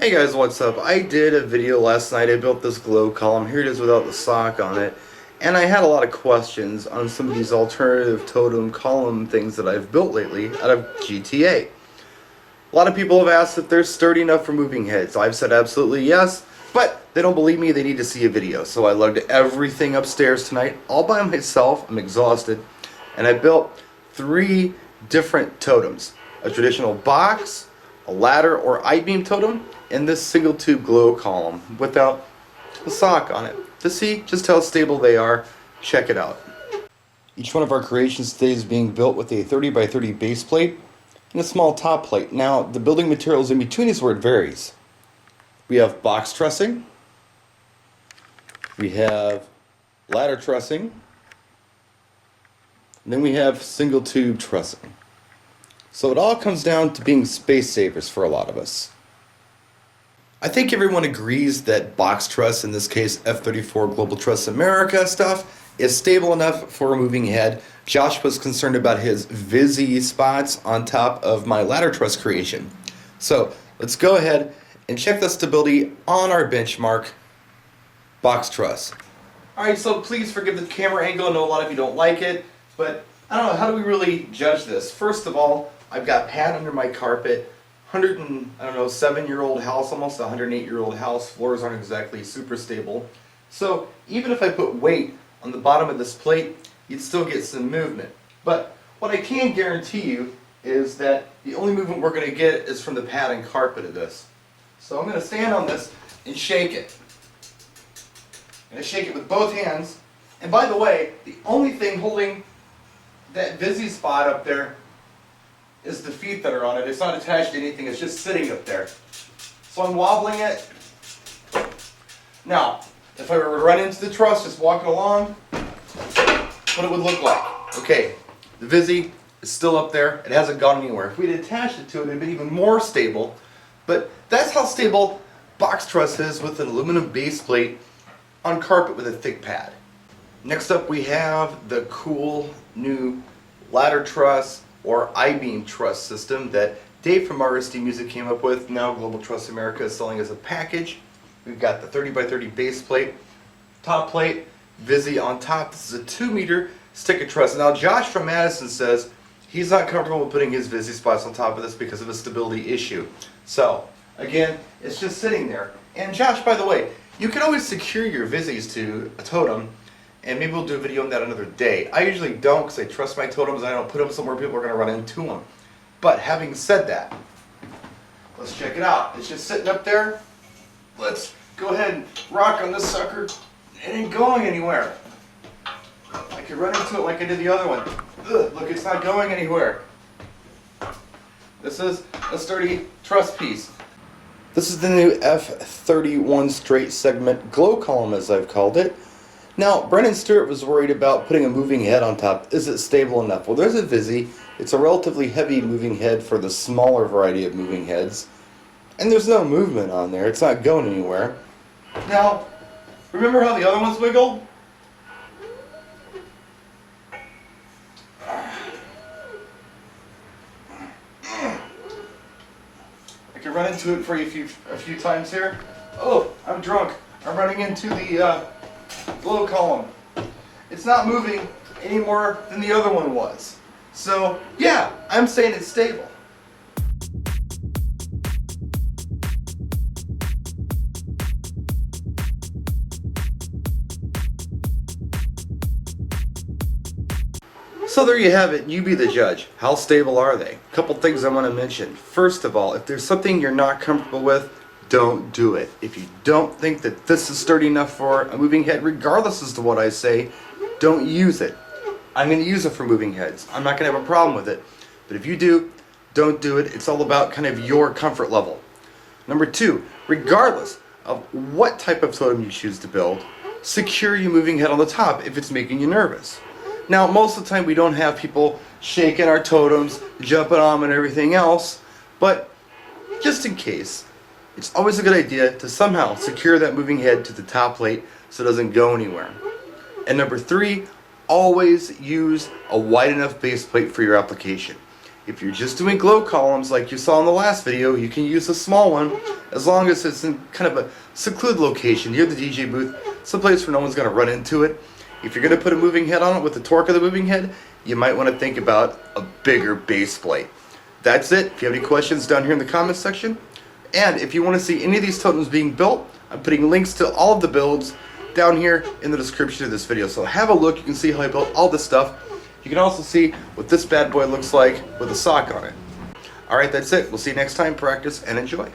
Hey guys, what's up? I did a video last night. I built this glow column. Here it is without the sock on it. And I had a lot of questions on some of these alternative totem column things that I've built lately out of GTA. A lot of people have asked if they're sturdy enough for moving heads. I've said absolutely yes, but they don't believe me. They need to see a video. So I lugged everything upstairs tonight all by myself. I'm exhausted. And I built 3 different totems. A traditional box, a ladder or I-beam totem, and this single tube glow column without the sock on it. To see just how stable they are, check it out. Each one of our creations today is being built with a 30 by 30 base plate and a small top plate. Now the building materials in between is where it varies. We have box trussing, we have ladder trussing, and then we have single tube trussing. So it all comes down to being space savers for a lot of us. I think everyone agrees that box truss, in this case F34 Global Truss America stuff, is stable enough for a moving head. Josh was concerned about his Vizzy spots on top of my ladder truss creation. So let's go ahead and check the stability on our benchmark box truss. Alright, so please forgive the camera angle. I know a lot of you don't like it, but I don't know, how do we really judge this? First of all, I've got pad under my carpet. 7-year-old house, almost 108-year-old house. Floors aren't exactly super stable. So even if I put weight on the bottom of this plate, you'd still get some movement. But what I can guarantee you is that the only movement we're going to get is from the pad and carpet of this. So I'm going to stand on this and shake it. I'm going to shake it with both hands. And by the way, the only thing holding that Vizzy spot up there is the feet that are on it. It's not attached to anything, it's just sitting up there. So I'm wobbling it. Now, if I were to run into the truss just walking along, what it would look like. Okay, the Vizzy is still up there. It hasn't gone anywhere. If we'd attached it to it, it'd be even more stable. But that's how stable box truss is with an aluminum base plate on carpet with a thick pad. Next up we have the cool new ladder truss or I-beam truss system that Dave from RSD Music came up with. Now Global Truss America is selling as a package. We've got the 30 by 30 base plate, top plate, Vizzy on top. This is a 2-meter stick of truss. Now Josh from Madison says he's not comfortable with putting his Vizzy spots on top of this because of a stability issue. So again, it's just sitting there. And Josh, by the way, you can always secure your Vizzies to a totem, and maybe we'll do a video on that another day. I usually don't because I trust my totems and I don't put them somewhere people are going to run into them. But having said that, let's check it out. It's just sitting up there. Let's go ahead and rock on this sucker. It ain't going anywhere. I could run into it like I did the other one. Ugh, look, it's not going anywhere. This is a sturdy truss piece. This is the new F31 straight segment glow column, as I've called it. Now, Brennan Stewart was worried about putting a moving head on top. Is it stable enough? Well, there's a Vizzy. It's a relatively heavy moving head for the smaller variety of moving heads. And there's no movement on there. It's not going anywhere. Now, remember how the other ones wiggle? I can run into it for you a few times here. Oh, I'm drunk. I'm running into the glow column. It's not moving any more than the other one was. So yeah, I'm saying it's stable. So there you have it. You be the judge. How stable are they? A couple things I want to mention. First of all, if there's something you're not comfortable with, don't do it. If you don't think that this is sturdy enough for a moving head, regardless as to what I say, don't use it. I'm going to use it for moving heads. I'm not going to have a problem with it. But if you do, don't do it. It's all about kind of your comfort level. Number 2, regardless of what type of totem you choose to build, secure your moving head on the top if it's making you nervous. Now, most of the time we don't have people shaking our totems, jumping on them and everything else, but just in case, it's always a good idea to somehow secure that moving head to the top plate so it doesn't go anywhere. And number 3, always use a wide enough base plate for your application. If you're just doing glow columns like you saw in the last video, you can use a small one as long as it's in kind of a secluded location near the DJ booth, someplace where no one's going to run into it. If you're going to put a moving head on it with the torque of the moving head, you might want to think about a bigger base plate. That's it. If you have any questions, down here in the comments section. And if you want to see any of these totems being built, I'm putting links to all of the builds down here in the description of this video. So have a look. You can see how I built all this stuff. You can also see what this bad boy looks like with a sock on it. Alright, that's it. We'll see you next time. Practice and enjoy.